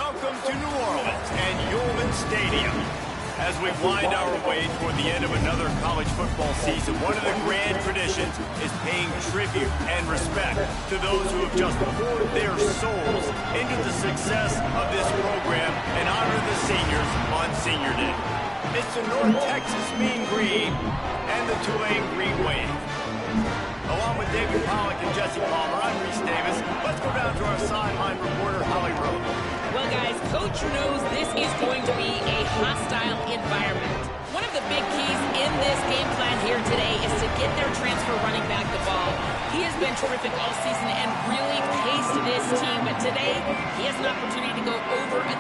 Welcome to New Orleans and Yulman Stadium. As we wind our way toward the end of another college football season, one of the grand traditions is paying tribute and respect to those who have just poured their souls into the success of this program and honor the seniors on Senior Day. It's the North Texas Mean Green and the Tulane Green Wave. Along with David Pollack and Jesse Palmer, I'm Reese Davis. Let's go down to our sideline reporter, Holly Rowe. Well, guys, Coach knows this is going to be a hostile environment. One of the big keys in this game plan here today is to get their transfer running back the ball. He has been terrific all season and really paced this team, but today he has an opportunity to go over 1,000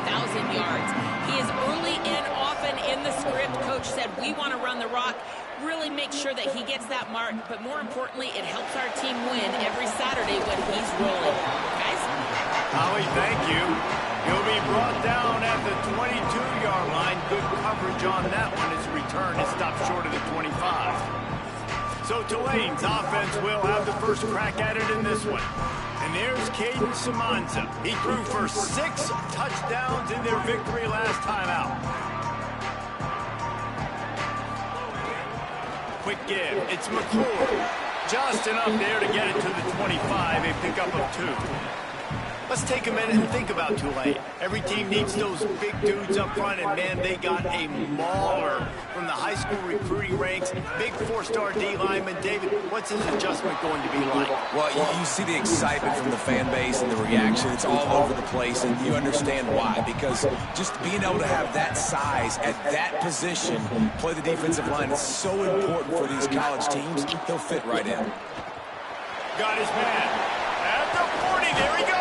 yards. He is early and often in the script. Coach said, we want to run the rock. Really make sure that he gets that mark, but more importantly, it helps our team win every Saturday when he's rolling. Guys? Holly, thank you. He'll be brought down at the 22-yard line. Good coverage on that one. His return is stopped short of the 25. So Tulane's offense will have the first crack at it in this one. And there's Caden Samanza. He threw for 6 touchdowns in their victory last time out. Quick give. It's McClure. Just enough there to get it to the 25. A pickup of 2. Let's take a minute and think about Tulane. Every team needs those big dudes up front, and man, they got a mauler from the high school recruiting ranks. Big 4-star D lineman. David, what's his adjustment going to be like? Well, you see the excitement from the fan base and the reaction. It's all over the place, and you understand why. Because just being able to have that size at that position, play the defensive line, is so important for these college teams. He'll fit right in. Got his man. At the 40, there he goes.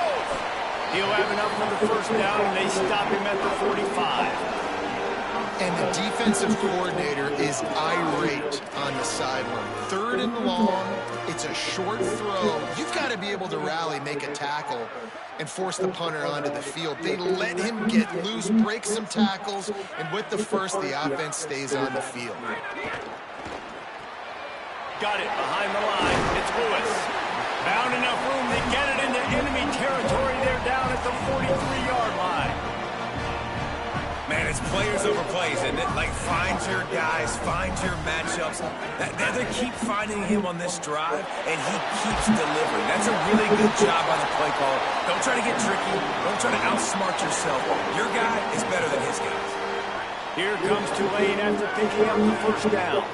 He'll have enough for the first down, and they stop him at the 45. And the defensive coordinator is irate on the sideline. 3rd and long, it's a short throw. You've got to be able to rally, make a tackle, and force the punter onto the field. They let him get loose, break some tackles, and with the first, the offense stays on the field. Got it behind the line. It's Lewis. Found enough room to get it into enemy territory. They're down at the 43-yard line. Man, it's players over plays, isn't it? Like, find your guys, find your matchups. They keep finding him on this drive, and he keeps delivering. That's a really good job by the play caller. Don't try to get tricky. Don't try to outsmart yourself. Your guy is better than his guys. Here comes Tulane after picking up the first down.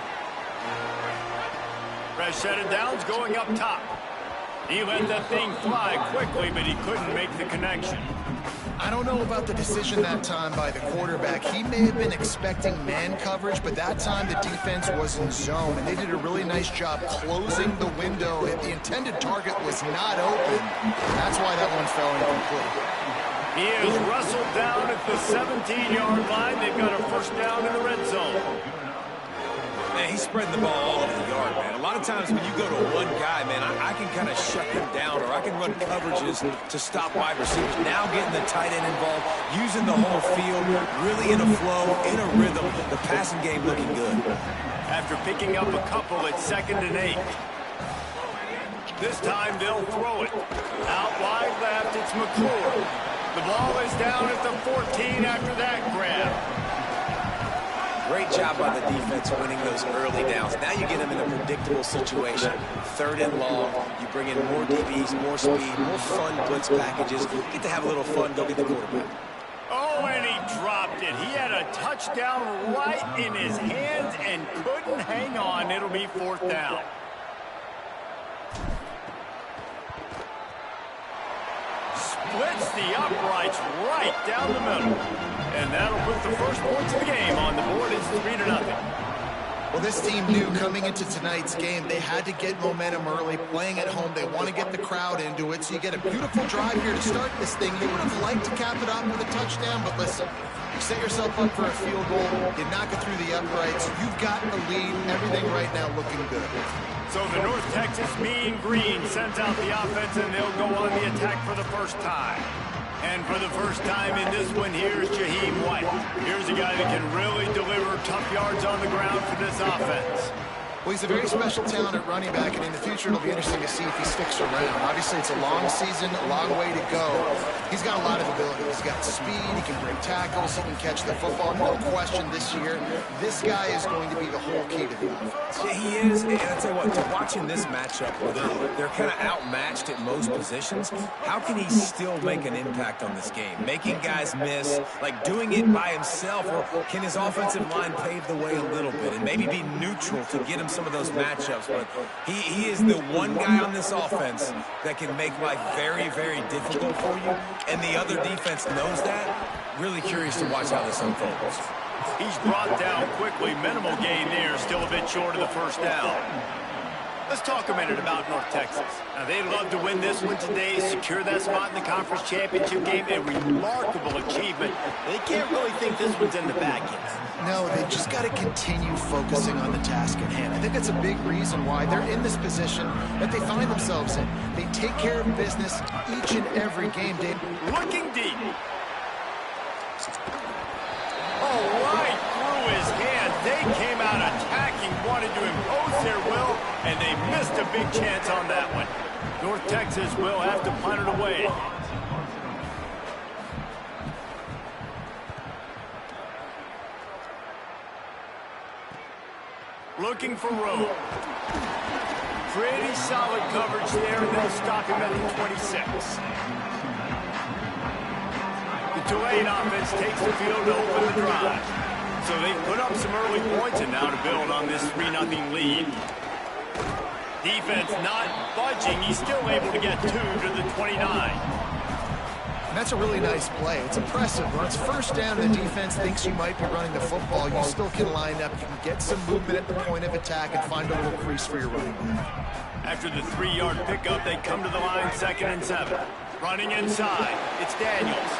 Fresh set of downs going up top. He let that thing fly quickly, but he couldn't make the connection. I don't know about the decision that time by the quarterback. He may have been expecting man coverage, but that time the defense was in zone, and they did a really nice job closing the window. The intended target was not open. That's why that one fell incomplete. He is wrestled down at the 17-yard line. They've got a first down in the red zone. Man, he's spreading the ball all over the yard, man. A lot of times when you go to one guy, man, I can kind of shut him down, or I can run coverages to stop wide receivers. Now getting the tight end involved, using the whole field, really in a flow, in a rhythm. The passing game looking good. After picking up a couple, it's 2nd and 8. This time they'll throw it. Out wide left, it's McClure. The ball is down at the 14 after that grab. Great job by the defense winning those early downs. Now you get them in a predictable situation. 3rd and long. You bring in more DBs, more speed, more fun blitz packages. Get to have a little fun. Go get the quarterback. Oh, and he dropped it. He had a touchdown right in his hands and couldn't hang on. It'll be 4th down. Splits the uprights right down the middle. And that'll put the first points of the game on the board. It's 3-0. Well, this team knew coming into tonight's game they had to get momentum early. Playing at home, they want to get the crowd into it. So you get a beautiful drive here to start this thing. You would have liked to cap it off with a touchdown, but listen, you set yourself up for a field goal. You knock it through the uprights. You've got the lead. Everything right now looking good. So the North Texas Mean Green sends out the offense, and they'll go on the attack for the first time. And for the first time in this one, here's Jaheim White. Here's a guy that can really deliver tough yards on the ground for this offense. Well, he's a very special talent at running back, and in the future it'll be interesting to see if he sticks around. Obviously, it's a long season, a long way to go. He's got a lot of ability. He's got speed, he can break tackles, he can catch the football. No question this year, this guy is going to be the whole key to the offense. Yeah, he is, and I'll tell you what, to watching this matchup where they're kind of outmatched at most positions, how can he still make an impact on this game? Making guys miss, like doing it by himself, or can his offensive line pave the way a little bit and maybe be neutral to get him some of those matchups? But he is the one guy on this offense that can make life very, very difficult for you, and the other defense knows that. Really curious to watch how this unfolds. He's brought down quickly. Minimal gain there, still a bit short of the first down. Let's talk a minute about North Texas. Now, they'd love to win this one today, secure that spot in the conference championship game. A remarkable achievement. They can't really think this one's in the bag yet. No, they just got to continue focusing on the task at hand. I think that's a big reason why they're in this position that they find themselves in. They take care of business each and every game, Dave. Looking deep. Oh, right through his hand. They came out attacking, wanted to impose their will, and they missed a big chance on that one. North Texas will have to punt it away. Looking for Rowe. Pretty solid coverage there, and they'll stop him at the 26. The Tulane offense takes the field to open the drive. So they put up some early points, and now to build on this 3-0 lead. Defense not budging. He's still able to get 2 to the 29. And that's a really nice play. It's impressive. When it's first down and the defense thinks you might be running the football, you still can line up. You can get some movement at the point of attack and find a little crease for your running back. After the 3-yard pickup, they come to the line, 2nd and 7. Running inside, it's Daniels.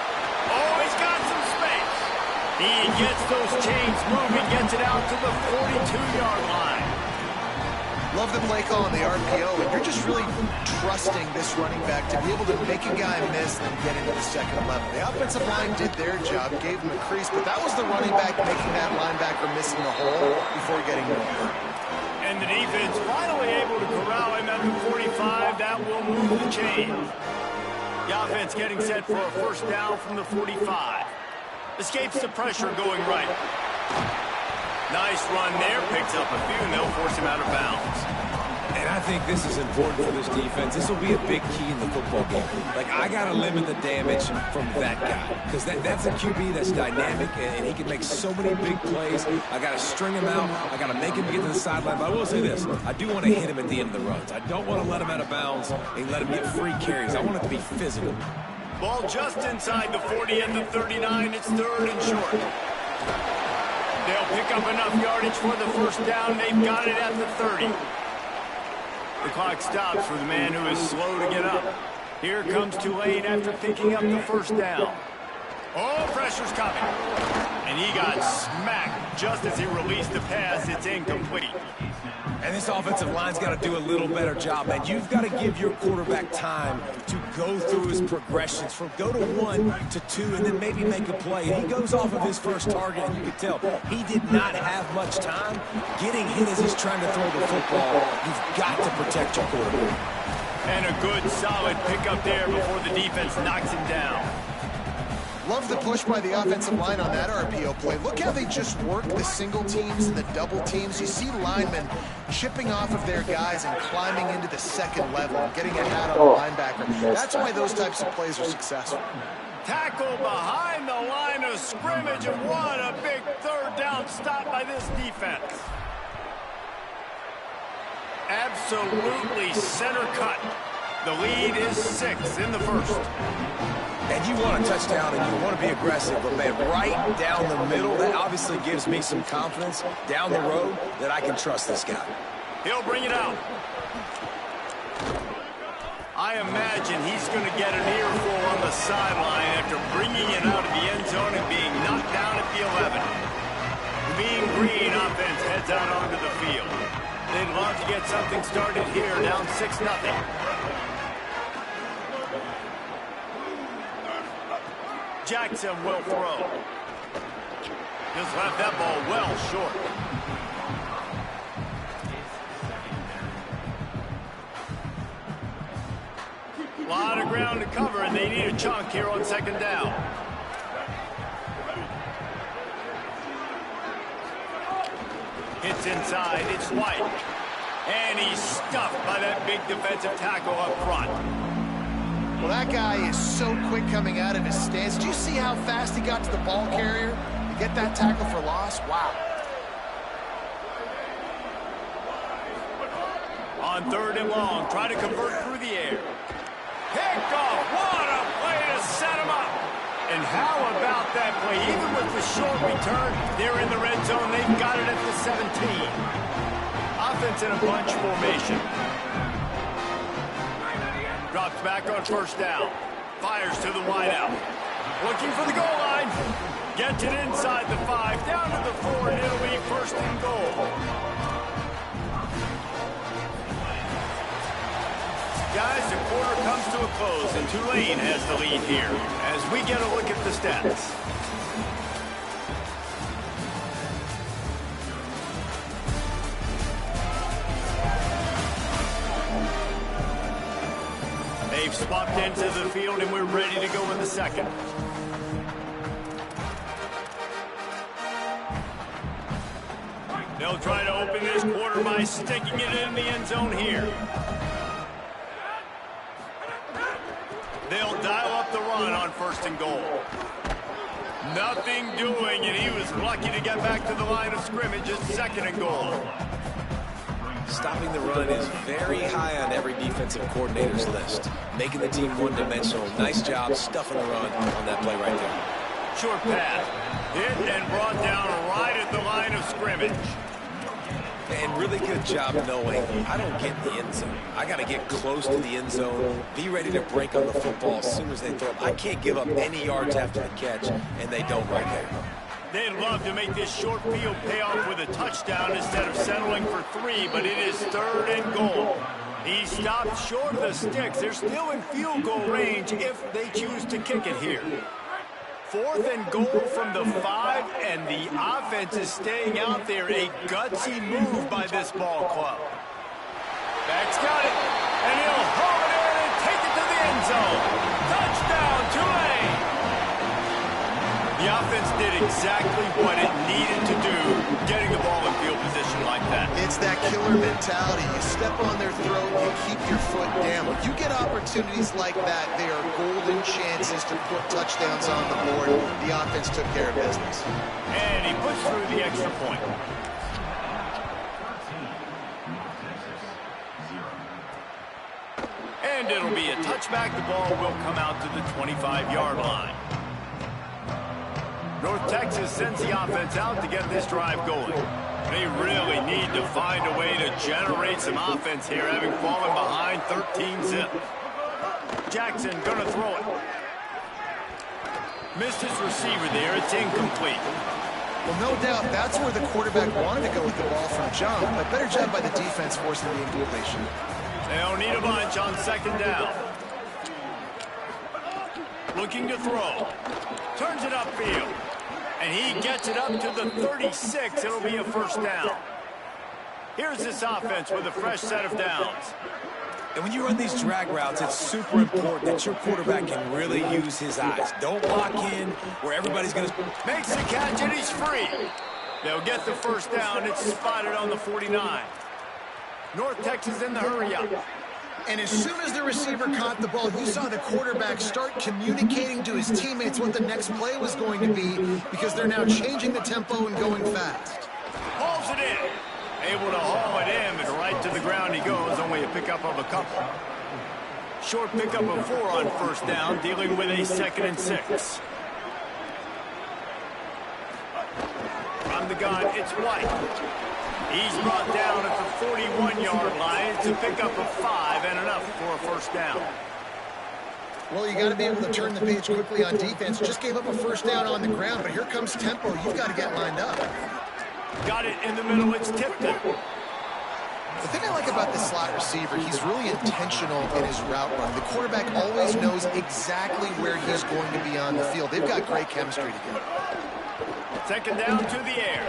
Oh, he's got some space. He gets those chains moving, gets it out to the 42-yard line. Love the play call on the RPO, and you're just really trusting this running back to be able to make a guy miss and then get into the second level. The offensive line did their job, gave him a crease, but that was the running back making that linebacker missing the hole before getting moved. And the defense finally able to corral him at the 45. That will move the chains. The offense getting set for a first down from the 45. Escapes the pressure going right. Nice run there. Picks up a few, and they'll force him out of bounds. And I think this is important for this defense. This will be a big key in the football game. Like, I got to limit the damage from that guy, because that's a QB that's dynamic, and he can make so many big plays. I got to string him out. I got to make him get to the sideline. But I will say this. I do want to hit him at the end of the runs. I don't want to let him out of bounds and let him get free carries. I want it to be physical. Ball just inside the 40 and the 39. It's 3rd and short. They'll pick up enough yardage for the first down. They've got it at the 30. The clock stops for the man who is slow to get up. Here comes Tulane after picking up the first down. Oh, pressure's coming. And he got smacked just as he released the pass. It's incomplete. And this offensive line's got to do a little better job, man. You've got to give your quarterback time to go through his progressions from go to 1 to 2 and then maybe make a play. And he goes off of his first target, and you can tell he did not have much time. Getting hit as he's trying to throw the football, you've got to protect your quarterback. And a good, solid pickup there before the defense knocks him down. Love the push by the offensive line on that RPO play. Look how they just work the single teams and the double teams. You see linemen chipping off of their guys and climbing into the second level and getting a hat on the linebacker. That's why those types of plays are successful. Tackle behind the line of scrimmage, and what a big 3rd down stop by this defense. Absolutely center cut. The lead is 6 in the first. And you want a touchdown and you want to be aggressive, but man, right down the middle, that obviously gives me some confidence down the road that I can trust this guy. He'll bring it out. I imagine he's going to get an earful on the sideline after bringing it out of the end zone and being knocked down at the 11. The Mean Green offense heads out onto the field. They'd love to get something started here, down 6-0. Jackson will throw. Just left that ball well short. A lot of ground to cover, and they need a chunk here on second down. Hits inside, it's White. And he's stuffed by that big defensive tackle up front. Well, that guy is so quick coming out of his stance. Do you see how fast he got to the ball carrier to get that tackle for loss? Wow. On third and long, try to convert through the air. Picked off. What a play to set him up. And how about that play? Even with the short return, they're in the red zone. They've got it at the 17. Offense in a bunch formation. Drops back on first down. Fires to the wideout. Looking for the goal line. Gets it inside the 5. Down to the 4, and it'll be first and goal. Guys, the quarter comes to a close, and Tulane has the lead here as we get a look at the stats. They've swapped into the field, and we're ready to go in the second. They'll try to open this quarter by sticking it in the end zone here. They'll dial up the run on first and goal. Nothing doing, and he was lucky to get back to the line of scrimmage at second and goal. Stopping the run is very high on every defensive coordinator's list. Making the team one-dimensional. Nice job stuffing the run on that play right there. Short pass. Hit and brought down right at the line of scrimmage. And really good job knowing I don't get in the end zone. I got to get close to the end zone, be ready to break on the football as soon as they throw it. I can't give up any yards after the catch, and they don't right there. They'd love to make this short field pay off with a touchdown instead of settling for 3, but it is third and goal. He stopped short of the sticks. They're still in field goal range if they choose to kick it here. Fourth and goal from the 5, and the offense is staying out there. A gutsy move by this ball club. Back's got it, and he'll haul it in and take it to the end zone. Touchdown, Tulane! The offense did exactly what it needed to do, getting the ball in field position like that. It's that killer mentality. You step on their throat, you keep your foot down. When you get opportunities like that, they are golden chances to put touchdowns on the board. The offense took care of business. And he puts through the extra point. And it'll be a touchback. The ball will come out to the 25-yard line. North Texas sends the offense out to get this drive going. They really need to find a way to generate some offense here, having fallen behind 13-zip. Jackson gonna throw it. Missed his receiver there. It's incomplete. Well, no doubt that's where the quarterback wanted to go with the ball from jump. A better job by the defense forcing the incompletion. They'll need a bunch on second down. Looking to throw. Turns it upfield. And he gets it up to the 36. It'll be a first down. Here's this offense with a fresh set of downs. And when you run these drag routes, it's super important that your quarterback can really use his eyes. Don't lock in where everybody's going to... Makes the catch, and he's free. They'll get the first down. It's spotted on the 49. North Texas in the hurry-up. And as soon as the receiver caught the ball, you saw the quarterback start communicating to his teammates what the next play was going to be, because they're now changing the tempo and going fast. Hauls it in. Able to haul it in, and right to the ground he goes, only a pickup of a couple. Short pickup of 4 on first down, dealing with a 2nd and 6. From the gun, it's White. He's brought down at the 41-yard line to pick up a 5 and enough for a first down. Well, you got to be able to turn the page quickly on defense. Just gave up a first down on the ground, but here comes tempo. You've got to get lined up. Got it in the middle. It's Tipton. The thing I like about this slot receiver, he's really intentional in his route run. The quarterback always knows exactly where he's going to be on the field. They've got great chemistry together. Second down to the air.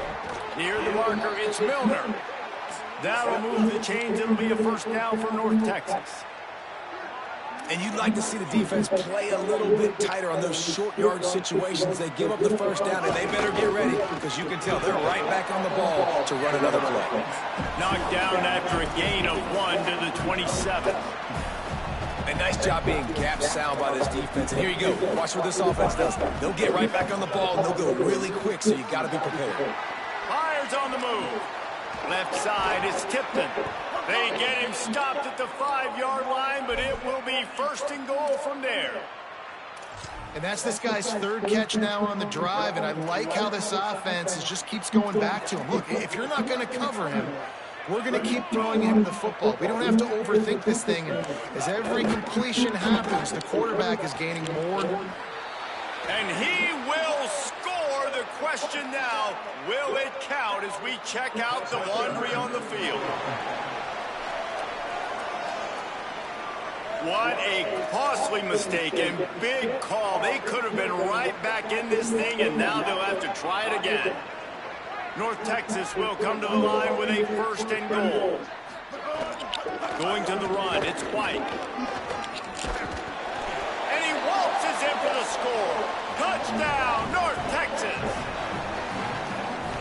Near the marker, it's Milner. That'll move the chains. It'll be a first down for North Texas. And you'd like to see the defense play a little bit tighter on those short yard situations. They give up the first down, and they better get ready because you can tell they're right back on the ball to run another play. Knocked down after a gain of 1 to the 27. A nice job being gap sound by this defense. And here you go. Watch what this offense does. They'll get right back on the ball, and they'll go really quick, so you got to be prepared. Myers on the move. Left side is Tipton. They get him stopped at the 5-yard line, but it will be 1st and goal from there. And that's this guy's 3rd catch now on the drive, and I like how this offense just keeps going back to him. Look, if you're not going to cover him, we're going to keep throwing him the football. We don't have to overthink this thing. And as every completion happens, the quarterback is gaining more. And he will score. The question now, will it count as we check out the laundry on the field? What a costly mistake and big call. They could have been right back in this thing, and now they'll have to try it again. North Texas will come to the line with a 1st and goal. Going to the run, it's White. And he waltzes in for the score. Touchdown, North Texas.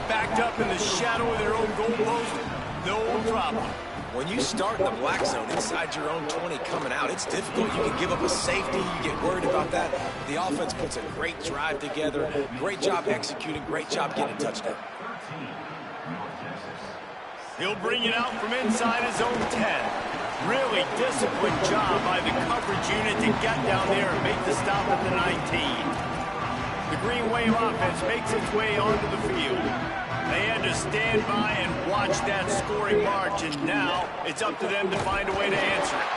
Backed up in the shadow of their own goalpost, no problem. When you start in the black zone inside your own 20 coming out, it's difficult. You can give up a safety. You get worried about that. The offense puts a great drive together. Great job executing. Great job getting a touchdown. He'll bring it out from inside his own 10. Really disciplined job by the coverage unit to get down there and make the stop at the 19. The Green Wave offense makes its way onto the field. They had to stand by and watch that scoring march, and now it's up to them to find a way to answer it.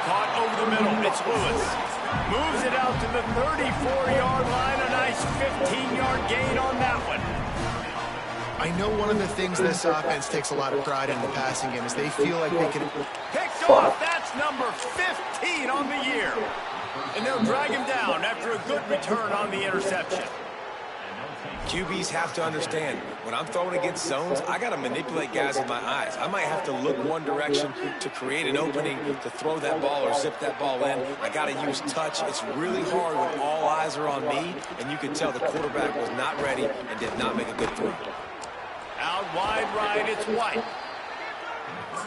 Caught over the middle, it's Lewis. Moves it out to the 34-yard line, a nice 15-yard gain on that one. I know one of the things this offense takes a lot of pride in the passing game is they feel like they can... Picked off, that's number 15 on the year. And they'll drag him down after a good return on the interception. QBs have to understand, when I'm throwing against zones, I got to manipulate guys with my eyes. I might have to look one direction to create an opening to throw that ball or zip that ball in. I got to use touch. It's really hard when all eyes are on me, and you can tell the quarterback was not ready and did not make a good throw. Out wide right, it's White.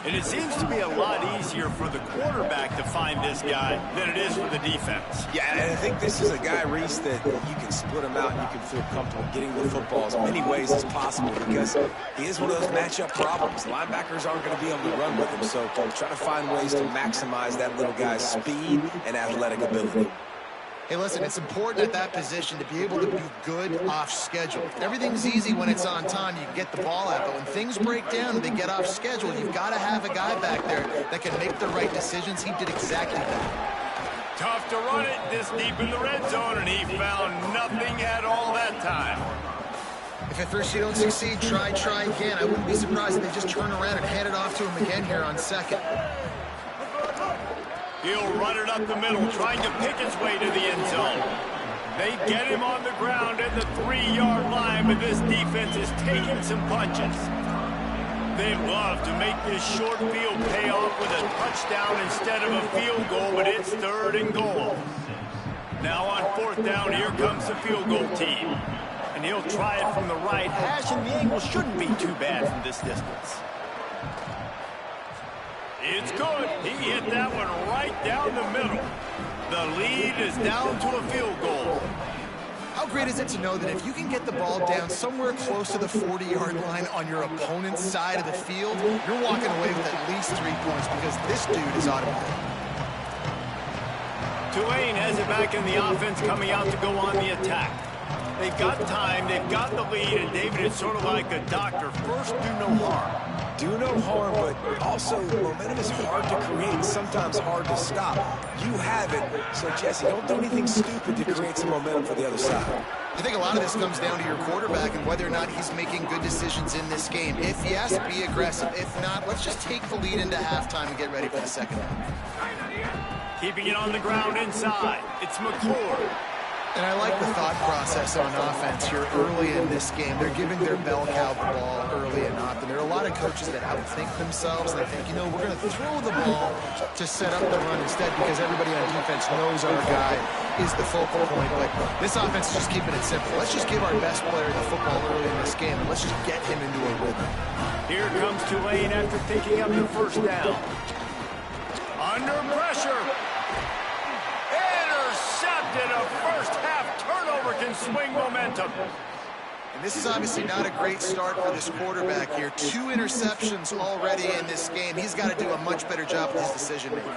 And it seems to be a lot easier for the quarterback to find this guy than it is for the defense. Yeah, and I think this is a guy, Reese, that you can split him out and you can feel comfortable getting the football as many ways as possible because he is one of those matchup problems. Linebackers aren't going to be able to run with him, so try to find ways to maximize that little guy's speed and athletic ability. Hey, listen, it's important at that position to be able to be good off schedule. Everything's easy when it's on time. You can get the ball out, but when things break down and they get off schedule, you've got to have a guy back there that can make the right decisions. He did exactly that. Tough to run it this deep in the red zone, and he found nothing at all that time. If at first you don't succeed, try again. I wouldn't be surprised if they just turn around and hand it off to him again here on 2nd. He'll run it up the middle, trying to pick his way to the end zone. They get him on the ground at the 3-yard line, but this defense is taking some punches. They'd love to make this short field pay off with a touchdown instead of a field goal, but it's 3rd and goal. Now on 4th down, here comes the field goal team. And he'll try it from the right hash, and the angle shouldn't be too bad from this distance. It's good. He hit that one right down the middle. The lead is down to a field goal. How great is it to know that if you can get the ball down somewhere close to the 40-yard line on your opponent's side of the field, you're walking away with at least 3 points because this dude is automatic. Tulane has it back in the offense coming out to go on the attack. They've got time, they've got the lead, and David, it's sort of like a doctor. First, do no harm. Do no harm, but also momentum is hard to create and sometimes hard to stop. You have it, so Jesse, don't do anything stupid to create some momentum for the other side. I think a lot of this comes down to your quarterback and whether or not he's making good decisions in this game. If yes, be aggressive. If not, let's just take the lead into halftime and get ready for the 2nd half. Keeping it on the ground inside. It's McClure. And I like the thought process on offense here early in this game. They're giving their bell cow the ball early and often. There are a lot of coaches that outthink themselves, and they think, you know, we're going to throw the ball to set up the run instead because everybody on defense knows our guy is the focal point. But this offense is just keeping it simple. Let's just give our best player the football early in this game, and let's just get him into a rhythm. Here comes Tulane after picking up the first down. Under pressure. Intercepted. A first-half turnover can swing momentum. And this is obviously not a great start for this quarterback here. 2 interceptions already in this game. He's got to do a much better job with his decision-making.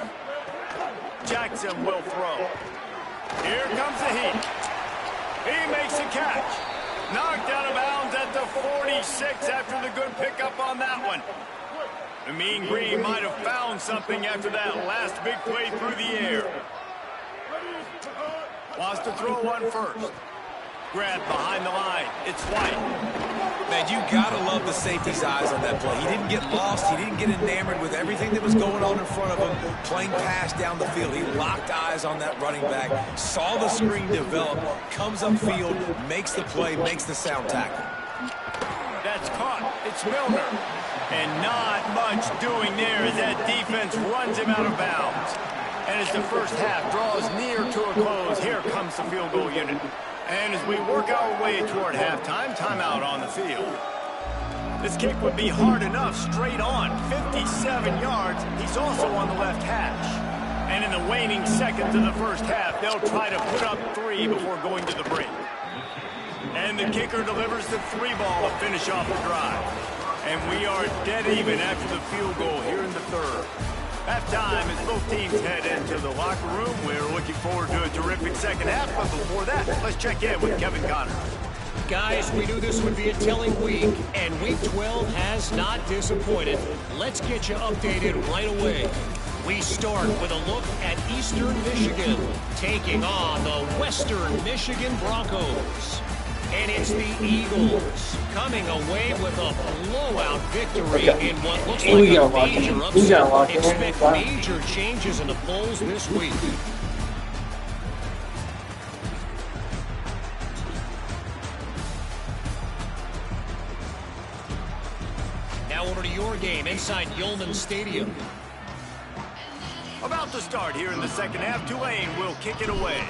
Jackson will throw. Here comes the heat. He makes a catch. Knocked out of bounds at the 46 after the good pickup on that one. The Mean Green might have found something after that last big play through the air. Wants to throw one first. Grab behind the line. It's White. Man, you gotta love the safety's eyes on that play. He didn't get lost. He didn't get enamored with everything that was going on in front of him, playing pass down the field. He locked eyes on that running back, saw the screen develop, comes upfield, makes the play, makes the sound tackle. That's caught. It's Milner. And not much doing there as that defense runs him out of bounds. And as the first half draws near to a close, here comes the field goal unit. And as we work our way toward halftime, timeout on the field. This kick would be hard enough straight on. 57 yards. He's also on the left hash. And in the waning seconds of the first half, they'll try to put up 3 before going to the break. And the kicker delivers the 3 ball to finish off the drive. And we are dead even after the field goal here in the third. Halftime as both teams head into the locker room. We're looking forward to a terrific second half, but before that, let's check in with Kevin Connor. Guys, we knew this would be a telling week, and Week 12 has not disappointed. Let's get you updated right away. We start with a look at Eastern Michigan, taking on the Western Michigan Broncos. And it's the Eagles coming away with a blowout victory in what looks like a major upset. Expect major changes in the polls this week. Now over to your game inside Yulman Stadium. About to start here in the second half, Tulane will kick it away.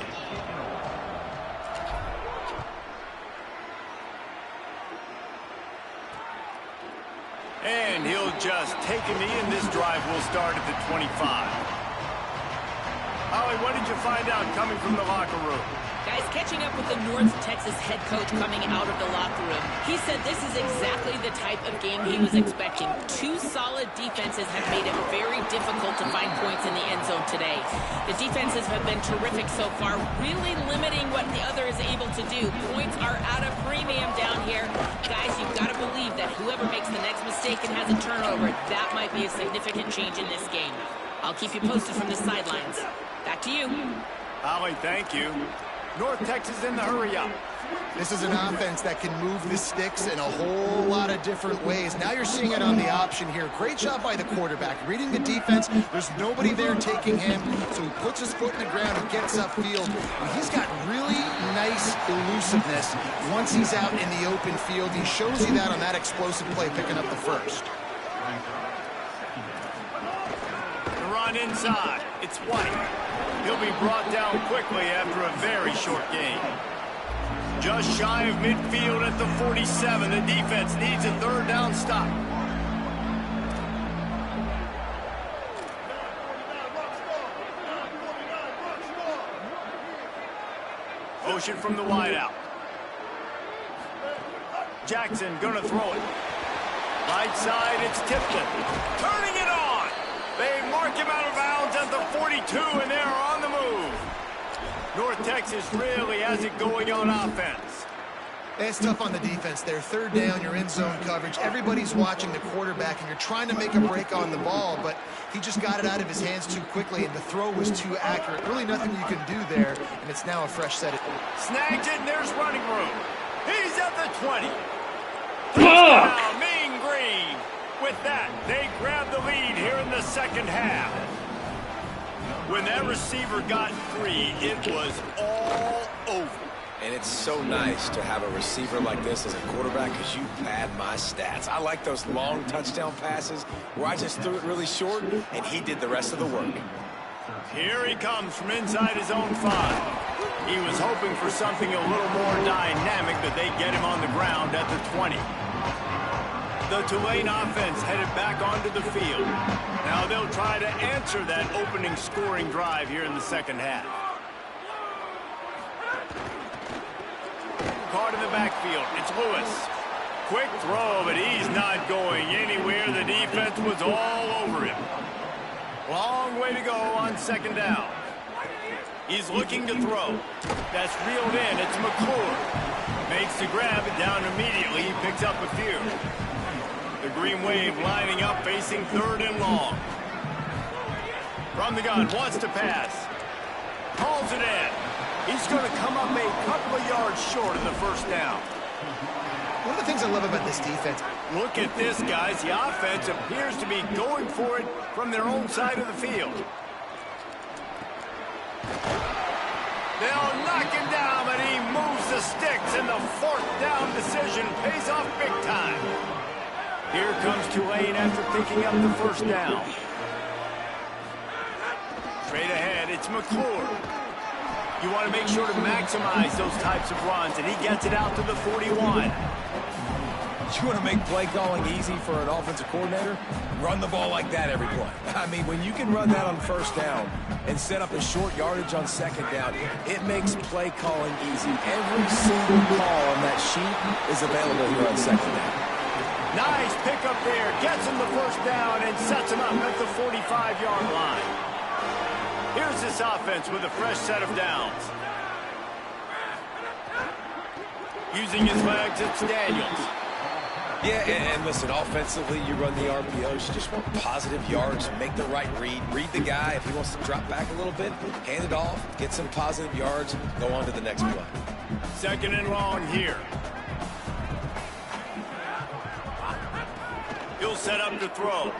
And he'll just take a knee, and this drive will start at the 25. Holly, what did you find out coming from the locker room? Guys, catching up with the North Texas head coach coming out of the locker room, he said this is exactly the type of game he was expecting. 2 solid defenses have made it very difficult to find points in the end zone today. The defenses have been terrific so far, really limiting what the other is able to do. Points are at a premium down here. Guys, you've got to believe that whoever makes the next mistake and has a turnover, that might be a significant change in this game. I'll keep you posted from the sidelines. Back to you. Holly, thank you. North Texas in the hurry-up. This is an offense that can move the sticks in a whole lot of different ways. Now you're seeing it on the option here. Great job by the quarterback. Reading the defense, there's nobody there taking him, so he puts his foot in the ground and gets upfield. And he's got really nice elusiveness once he's out in the open field. He shows you that on that explosive play, picking up the first. The run inside. It's White. He'll be brought down quickly after a very short gain. Just shy of midfield at the 47. The defense needs a third down stop. Motion from the wideout. Jackson gonna throw it. Right side, it's Tipton. Turning it on. They mark him out of bounds at the 42, and they're on the move. North Texas really has it going on offense. It's tough on the defense there. Third down, you're in zone coverage. Everybody's watching the quarterback, and you're trying to make a break on the ball, but he just got it out of his hands too quickly, and the throw was too accurate. Really nothing you can do there, and it's now a fresh set. Snags it, and there's running room. He's at the 20. Touchdown, Mean Green. With that, they grab the lead here in the second half. When that receiver got free, it was all over. And it's so nice to have a receiver like this as a quarterback because you pad my stats. I like those long touchdown passes where I just threw it really short and he did the rest of the work. Here he comes from inside his own 5. He was hoping for something a little more dynamic, but they get him on the ground at the 20. The Tulane offense headed back onto the field. Now they'll try to answer that opening scoring drive here in the second half. Caught in the backfield. It's Lewis. Quick throw, but he's not going anywhere. The defense was all over him. Long way to go on second down. He's looking to throw. That's reeled in. It's McClure. Makes the grab, it down immediately. He picks up a few. The Green Wave lining up, facing 3rd and long. From the gun, wants to pass. Calls it in. He's going to come up a couple of yards short of the first down. One of the things I love about this defense. Look at this, guys. The offense appears to be going for it from their own side of the field. They'll knock him down, but he moves the sticks, and the 4th down decision pays off big time. Here comes Tulane after picking up the first down. Straight ahead, it's McClure. You want to make sure to maximize those types of runs, and he gets it out to the 41. You want to make play calling easy for an offensive coordinator? Run the ball like that every play. I mean, when you can run that on first down and set up a short yardage on second down, it makes play calling easy. Every single call on that sheet is available here on second down. Nice pickup there. Gets him the first down and sets him up at the 45-yard line. Here's this offense with a fresh set of downs. Using his legs, it's Daniels. Yeah, and listen, offensively, you run the RPOs. You just want positive yards, make the right read. Read the guy. If he wants to drop back a little bit, hand it off, get some positive yards, go on to the next play. 2nd and long here. He'll set up to throw.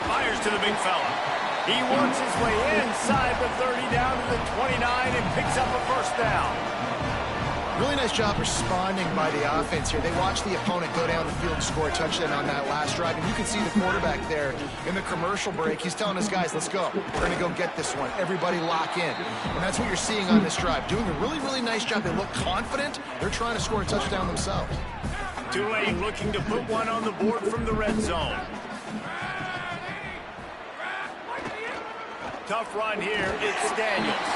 Fires to the big fella. He works his way inside the 30 down to the 29 and picks up a first down. Really nice job responding by the offense here. They watched the opponent go down the field and score a touchdown on that last drive. And you can see the quarterback there in the commercial break. He's telling his guys, let's go. We're going to go get this one. Everybody lock in. And that's what you're seeing on this drive. Doing a really, really nice job. They look confident. They're trying to score a touchdown themselves. Tulane looking to put one on the board from the red zone. Tough run here. It's Daniels.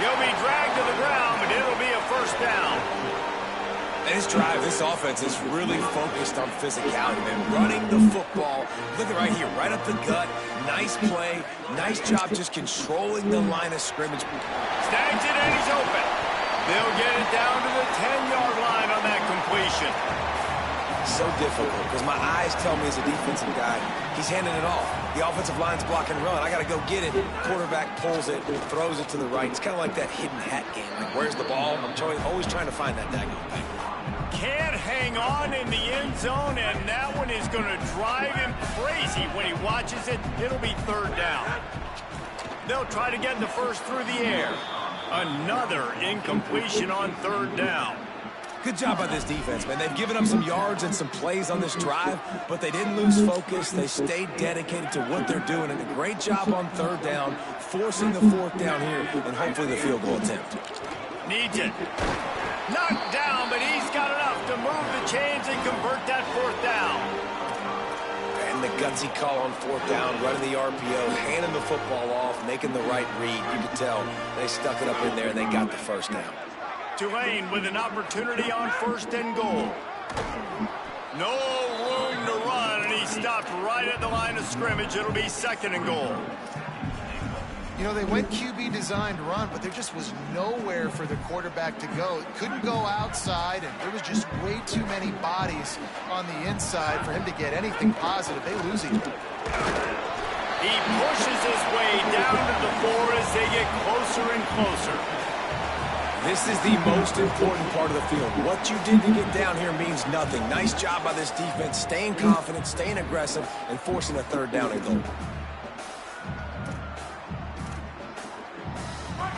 He'll be dragged to the ground, but it'll be a first down. And this drive, this offense is really focused on physicality, man. Running the football. Look at right here, right up the gut. Nice play. Nice job just controlling the line of scrimmage. Snags it and he's open. They'll get it down to the 10-yard line on that completion. So difficult because my eyes tell me as a defensive guy, he's handing it off. The offensive line's block and run. I got to go get it. Quarterback pulls it, throws it to the right. It's kind of like that hidden hat game. Like, where's the ball? I'm always trying to find that daggone thing. Can't hang on in the end zone, and that one is going to drive him crazy when he watches it. It'll be 3rd down. They'll try to get the first through the air. Another incompletion on 3rd down. Good job by this defense, man. They've given up some yards and some plays on this drive, but they didn't lose focus. They stayed dedicated to what they're doing, and a great job on 3rd down, forcing the 4th down here, and hopefully the field goal attempt. Needs it. Knocked down, but he's got enough to move the chains and convert that 4th down. And the gutsy call on 4th down, running the RPO, handing the football off, making the right read. You could tell they stuck it up in there, and they got the first down. Tulane with an opportunity on 1st and goal. No room to run, and he stopped right at the line of scrimmage. It'll be 2nd and goal. You know, they went QB designed run, but there just was nowhere for the quarterback to go. It couldn't go outside, and there was just way too many bodies on the inside for him to get anything positive. They lose each other. He pushes his way down to the 4 as they get closer and closer. This is the most important part of the field. What you did to get down here means nothing. Nice job by this defense, staying confident, staying aggressive, and forcing a 3rd down and goal.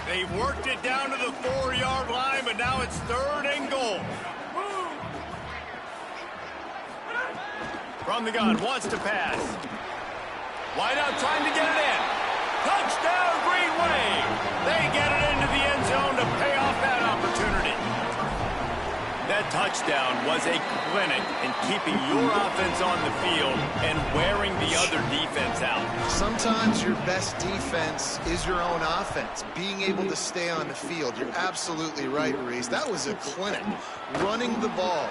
They They worked it down to the 4-yard line, but now it's 3rd and goal. From the gun, wants to pass. Wide out, trying to get it in. Touchdown, Green Wave. They get it into the end zone to pay off that opportunity. That touchdown was a clinic in keeping your offense on the field and wearing the other defense out. Sometimes your best defense is your own offense, being able to stay on the field. You're absolutely right, Reese. That was a clinic. Running the ball,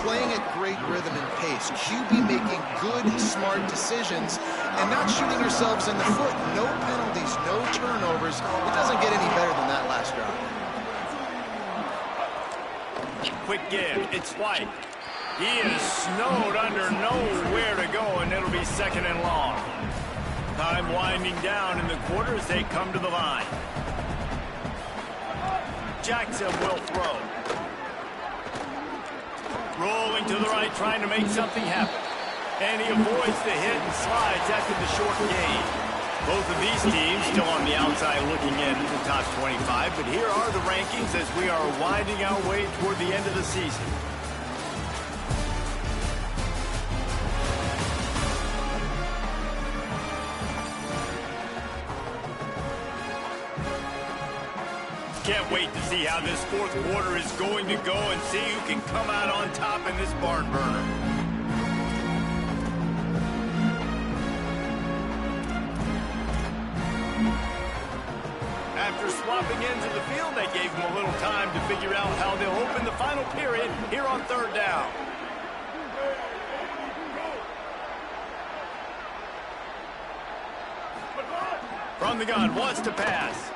playing at great rhythm and pace, QB making good, smart decisions, and not shooting yourselves in the foot. No penalties, no turnovers. It doesn't get any better than that last drive. Quick give. It's White. He is snowed under, nowhere to go, and it'll be 2nd and long. Time winding down in the quarter as they come to the line. Jackson will throw. Rolling to the right, trying to make something happen. And he avoids the hit and slides after the short gain. Both of these teams still on the outside looking in the top 25, but here are the rankings as we are winding our way toward the end of the season. Can't wait to see how this 4th quarter is going to go and see who can come out on top in this barn burner. After swapping ends of the field, they gave them a little time to figure out how they'll open the final period here on 3rd down. From the gun, wants to pass.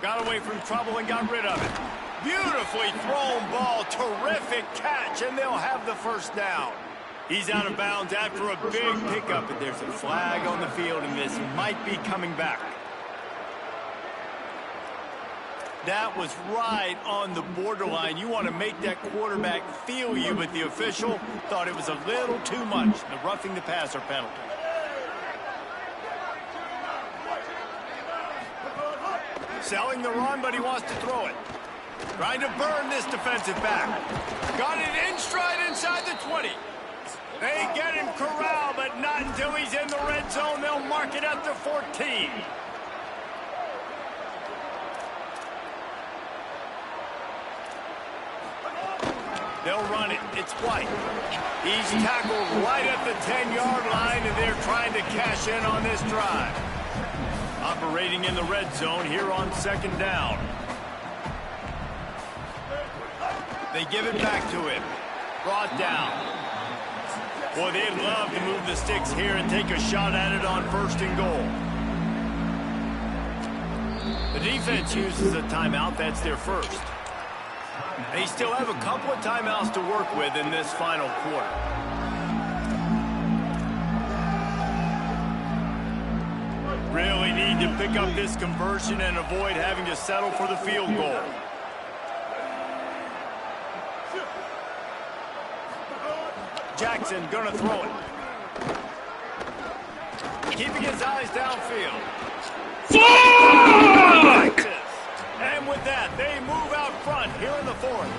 Got away from trouble and got rid of it. Beautifully thrown ball, terrific catch, and they'll have the 1st down. He's out of bounds after a big pickup, but there's a flag on the field, and this might be coming back. That was right on the borderline. You want to make that quarterback feel you, but the official thought it was a little too much. The roughing the passer penalty. Selling the run, but he wants to throw it. Trying to burn this defensive back. Got it in stride inside the 20. They get him corralled, but not until he's in the red zone. They'll mark it at the 14. They'll run it. It's White. He's tackled right at the 10-yard line, and they're trying to cash in on this drive. Operating in the red zone here on 2nd down. They give it back to him. Brought down. Boy, they'd love to move the sticks here and take a shot at it on 1st and goal. The defense uses a timeout. That's their 1st. They still have a couple of timeouts to work with in this final quarter. Really need to pick up this conversion and avoid having to settle for the field goal. Jackson gonna throw it. Keeping his eyes downfield. Fuck! And with that, they move out front here in the 4th.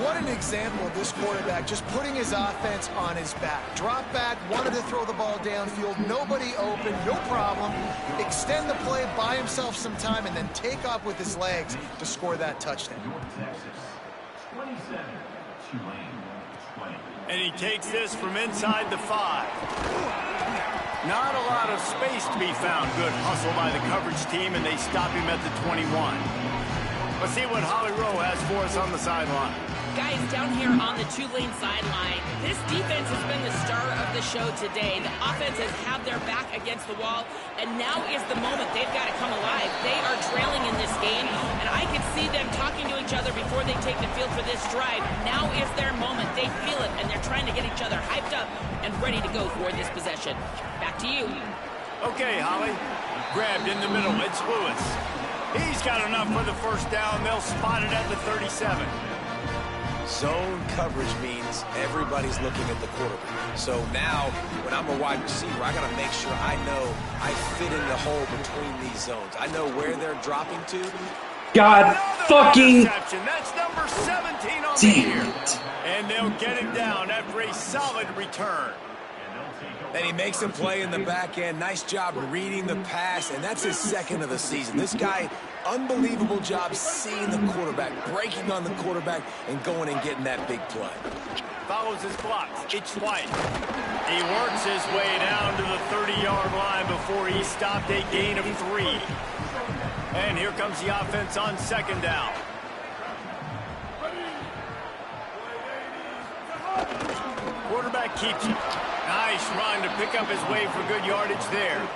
What an example of this quarterback just putting his offense on his back. Drop back, wanted to throw the ball downfield, nobody open, no problem. Extend the play, buy himself some time, and then take off with his legs to score that touchdown. And he takes this from inside the 5. Not a lot of space to be found. Good hustle by the coverage team, and they stop him at the 21. Let's see what Holly Rowe has for us on the sideline. Guys, down here on the Tulane sideline, this defense has been the star of the show today. The offense has had their back against the wall, and now is the moment they've got to come alive. They are trailing in this game, and I can see them talking to each other before they take the field for this drive. Now is their moment. They feel it, and they're trying to get each other hyped up and ready to go for this possession. Back to you. Okay, Holly. Grabbed in the middle. It's Lewis. He's got enough for the 1st down. They'll spot it at the 37. Zone coverage means everybody's looking at the quarterback. So now, when I'm a wide receiver, I got to make sure I know I fit in the hole between these zones. I know where they're dropping to. God fucking That's number 17 on the year. And they'll get it down after a solid return. And he makes him play in the back end. Nice job reading the pass, and that's his second of the season. This guy, unbelievable job seeing the quarterback, breaking on the quarterback, and going and getting that big play. Follows his blocks. It's White. He works his way down to the 30-yard line before he stopped a gain of 3. And here comes the offense on second down. Quarterback keeps it. Nice run to pick up his way for good yardage there.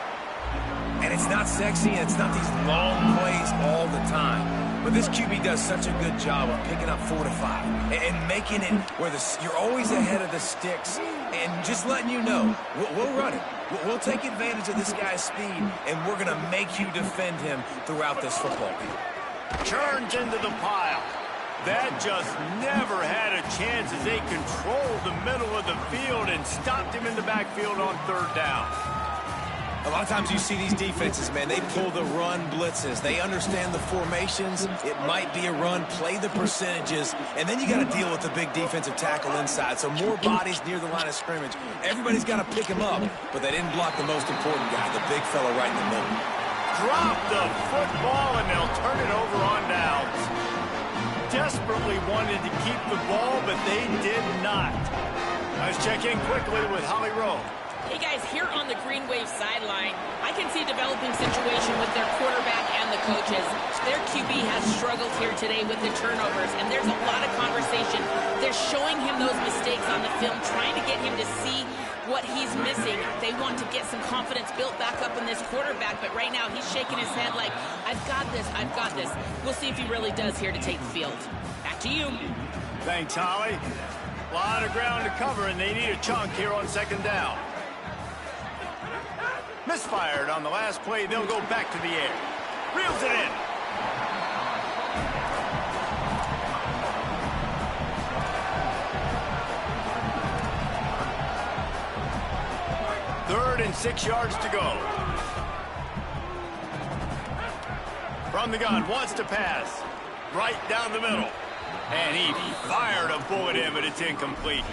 And it's not sexy, and it's not these long plays all the time. But this QB does such a good job of picking up 4 to 5 and making it where you're always ahead of the sticks and just letting you know, we'll run it. We'll take advantage of this guy's speed, and we're going to make you defend him throughout this football game. Turns into the pile. That just never had a chance as they controlled the middle of the field and stopped him in the backfield on third down. A lot of times you see these defenses, man, they pull the run blitzes. They understand the formations. It might be a run, play the percentages, and then you got to deal with the big defensive tackle inside. So more bodies near the line of scrimmage. Everybody's got to pick him up, but they didn't block the most important guy, the big fella right in the middle. Drop the football, and they'll turn it over on downs. Desperately wanted to keep the ball, but they did not. Let's check in quickly with Holly Rowe. Hey guys, here on the Green Wave sideline, I can see a developing situation with their quarterback and the coaches. Their QB has struggled here today with the turnovers, and there's a lot of conversation. They're showing him those mistakes on the film, trying to get him to see what he's missing. They want to get some confidence built back up in this quarterback, but right now he's shaking his head like, I've got this, I've got this. We'll see if he really does here to take the field. Back to you. Thanks, Holly. A lot of ground to cover, and they need a chunk here on second down. Misfired on the last play. They'll go back to the air. Reels it in. Third and 6 yards to go. From the gun, wants to pass. Right down the middle. And he fired a bullet in, but it's incomplete.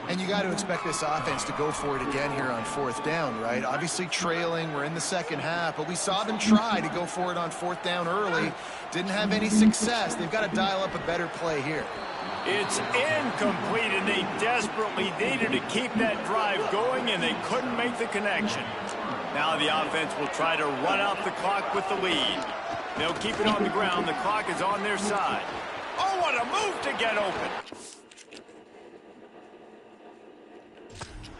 And you got to expect this offense to go for it again here on fourth down, right? Obviously trailing, we're in the second half, but we saw them try to go for it on fourth down early. Didn't have any success. They've got to dial up a better play here. It's incomplete, and they desperately needed to keep that drive going, and they couldn't make the connection. Now the offense will try to run out the clock with the lead. They'll keep it on the ground. The clock is on their side. Oh, what a move to get open.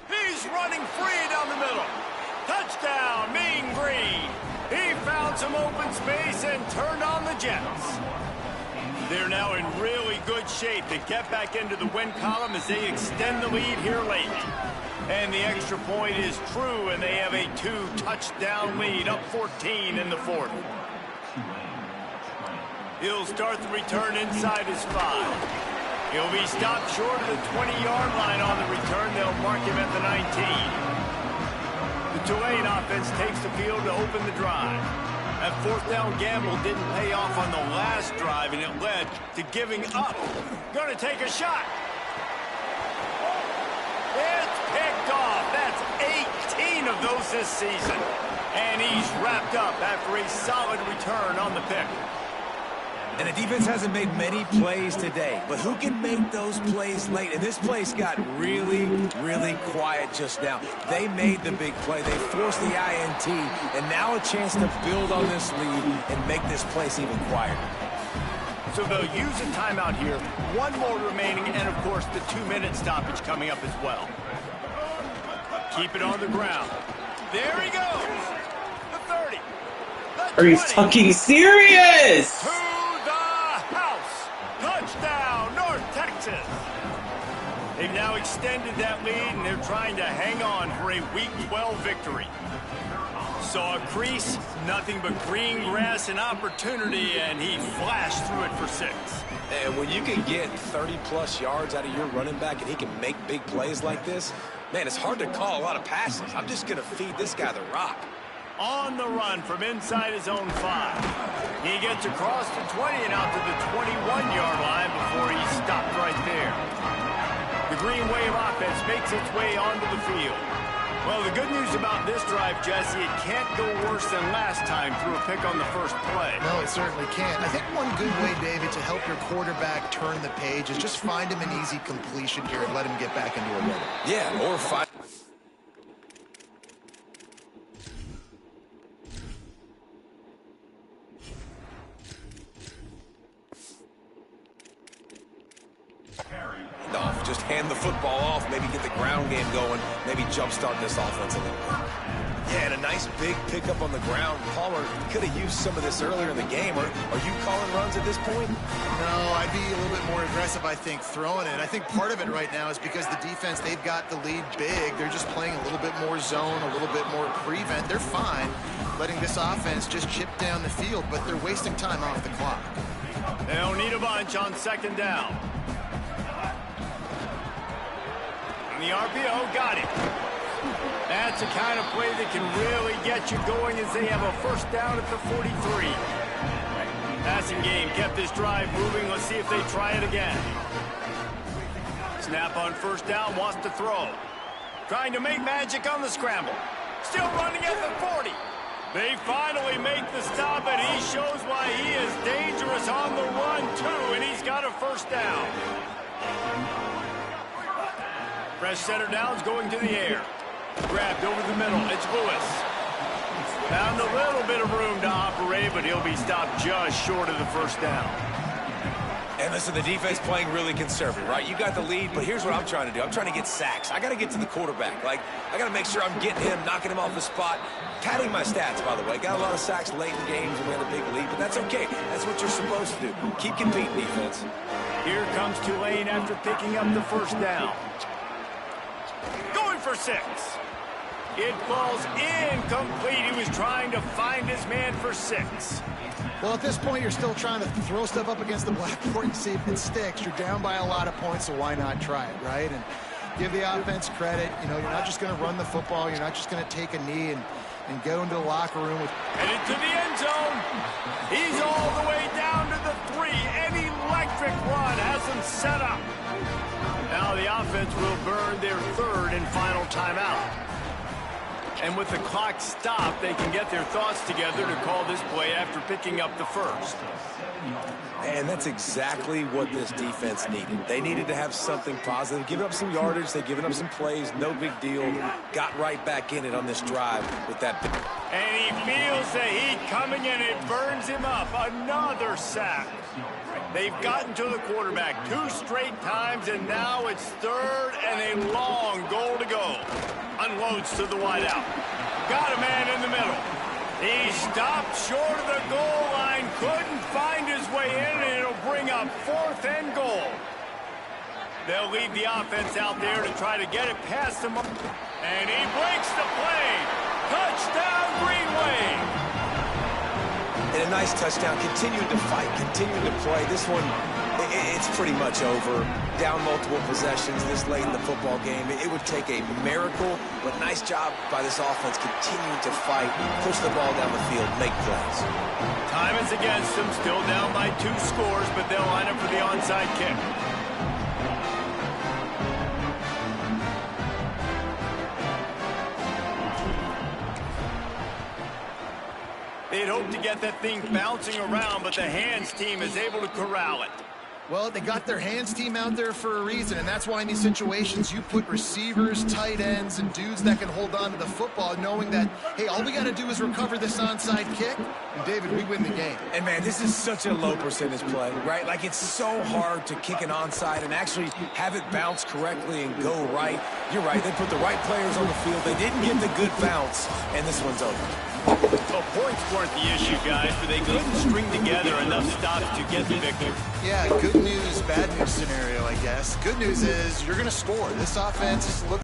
He's running free down the middle. Touchdown, Mean Green. He found some open space and turned on the Jets. They're now in really good shape to get back into the win column as they extend the lead here late. And the extra point is true, and they have a 2-touchdown lead, up 14 in the fourth. He'll start the return inside his 5. He'll be stopped short of the 20-yard line on the return. They'll mark him at the 19. The Tulane offense takes the field to open the drive. That fourth down gamble didn't pay off on the last drive, and it led to giving up. Going to take a shot. It's picked off. That's 18 of those this season. And he's wrapped up after a solid return on the pick. And the defense hasn't made many plays today, but who can make those plays late? And this place got really, really quiet just now. They made the big play. They forced the INT, and now a chance to build on this lead and make this place even quieter. So they'll use a timeout here. One more remaining, and of course the 2-minute stoppage coming up as well. Keep it on the ground. There he goes. The 30. The 20. Are you fucking serious? To the house. Touchdown, North Texas. They've now extended that lead, and they're trying to hang on for a Week 12 victory. Saw a crease, nothing but green grass and opportunity, and he flashed through it for 6. And when you can get 30-plus yards out of your running back and he can make big plays like this, man, it's hard to call a lot of passes. I'm just going to feed this guy the rock. On the run from inside his own 5. He gets across the 20 and out to the 21-yard line before he's stopped right there. The Green Wave offense makes its way onto the field. Well, the good news about this drive, Jesse, it can't go worse than last time through a pick on the first play. No, it certainly can't. I think one good way, David, to help your quarterback turn the page is just find him an easy completion here and let him get back into a rhythm. Yeah, or find... Just hand the football off, maybe get the ground game going, maybe jumpstart this offense a little bit. Yeah, and a nice big pickup on the ground. Palmer could have used some of this earlier in the game. Are you calling runs at this point? No, I'd be a little bit more aggressive, I think, throwing it. I think part of it right now is because the defense, they've got the lead big. They're just playing a little bit more zone, a little bit more prevent. They're fine letting this offense just chip down the field, but they're wasting time off the clock. They'll need a bunch on second down. The RPO got it. That's the kind of play that can really get you going as they have a first down at the 43. Passing game kept this drive moving. Let's see if they try it again. Snap on first down, wants to throw. Trying to make magic on the scramble. Still running at the 40. They finally make the stop, and he shows why he is dangerous on the run, too, and he's got a first down. Fresh center down's going to the air. Grabbed over the middle. It's Lewis. Found a little bit of room to operate, but he'll be stopped just short of the first down. And listen, the defense playing really conservative, right? You got the lead, but here's what I'm trying to do. I'm trying to get sacks. I got to get to the quarterback. Like, I got to make sure I'm getting him, knocking him off the spot. Padding my stats, by the way. Got a lot of sacks late in games and we had a big lead, but that's okay. That's what you're supposed to do. Keep competing, defense. Here comes Tulane after picking up the first down. Going for 6. It falls incomplete. He was trying to find his man for 6. Well, at this point, you're still trying to throw stuff up against the blackboard and see if it sticks. You're down by a lot of points, so why not try it, right? And give the offense credit. You know, you're not just going to run the football. You're not just going to take a knee and go into the locker room with... Headed to the end zone. He's all the way down to the 3. An electric run has him set up. Now the offense will burn their third and final timeout. And with the clock stopped, they can get their thoughts together to call this play after picking up the first. And that's exactly what this defense needed. They needed to have something positive. Giving up some yardage, they've given up some plays, no big deal. Got right back in it on this drive with that. And he feels the heat coming and it burns him up. Another sack. They've gotten to the quarterback 2 straight times, and now it's third and a long goal to go. Unloads to the wideout. Got a man in the middle. He stopped short of the goal line, couldn't find his way in, and it'll bring up 4th and goal. They'll leave the offense out there to try to get it past him. And he breaks the play. Touchdown, Green Wave. And a nice touchdown, continuing to fight, continuing to play. This one, it's pretty much over. Down multiple possessions this late in the football game. It would take a miracle, but nice job by this offense continuing to fight, push the ball down the field, make plays. Time is against them, still down by 2 scores, but they'll line up for the onside kick. They'd hoped to get that thing bouncing around, but the hands team is able to corral it. Well, they got their hands team out there for a reason, and that's why in these situations you put receivers, tight ends, and dudes that can hold on to the football, knowing that, hey, all we got to do is recover this onside kick, and David, we win the game. And man, this is such a low percentage play, right? Like, it's so hard to kick an onside and actually have it bounce correctly and go right. You're right, they put the right players on the field. They didn't get the good bounce, and this one's over. Well, points weren't the issue, guys, but they couldn't string together enough stops to get the victory. Yeah, good news, bad news scenario, I guess. Good news is you're going to score. This offense looks